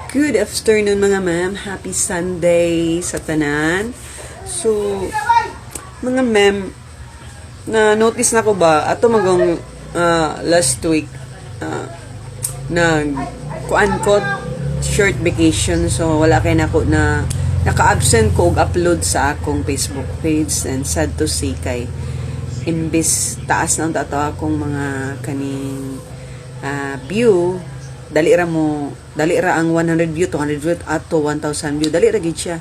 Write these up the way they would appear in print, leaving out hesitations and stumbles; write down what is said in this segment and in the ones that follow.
Good afternoon mga ma'am. Happy Sunday sa tanan. So, mga ma'am, na-notice na ko ba, ato magong last week, kuan ko, short vacation. So, wala kay nako na naka-absent ko og upload sa akong Facebook page, and sad to say kay imbis taas na tato akong mga kaning view, dali ra ang 100 view, 200 view ato 1,000 view, dali ra gid siya.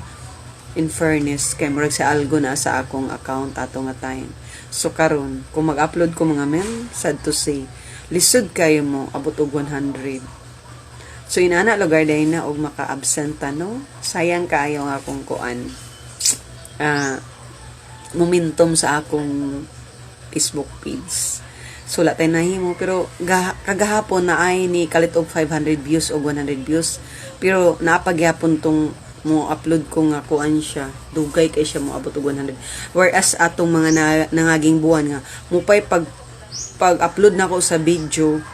In fairness kay murag sa algo na sa akong account ato nga time. So karon kung mag-upload ko mga men, sad to say lisod kayo mo abot og 100. So inana lugar day na og maka-absent no, sayang kaayo nga akong kuan momentum sa akong Facebook page. So, wala tayo nahimo. Pero, kagahapon na ay ni kalit og 500 views o 100 views. Pero, napagyapon tong mo upload ko nga kuan siya. Dugay kay siya mo abot og 100. Whereas, atong mga nangaging buwan nga, mupay pag-upload na ko sa video,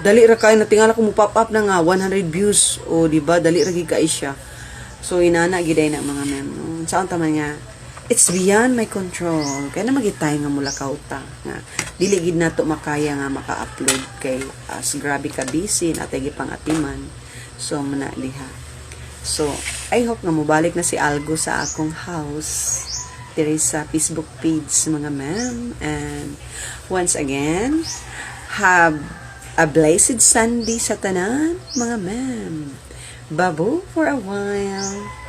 dali ra kay natingala ko mo pop up na nga 100 views. O, diba? Dali ra kay siya. So, inana, giday na mga mem. Saan taman nga, it's beyond my control. Kaya na magitay nga mula kauta. Nga, dili gid nato makaya nga maka-upload kay as grabe ka busy natay gipang atiman. So muna liha. So I hope nga mobalik na si Algo sa akong house diri sa Facebook page mga ma'am. And once again, have a blessed Sunday sa tanan mga ma'am. Babo for a while.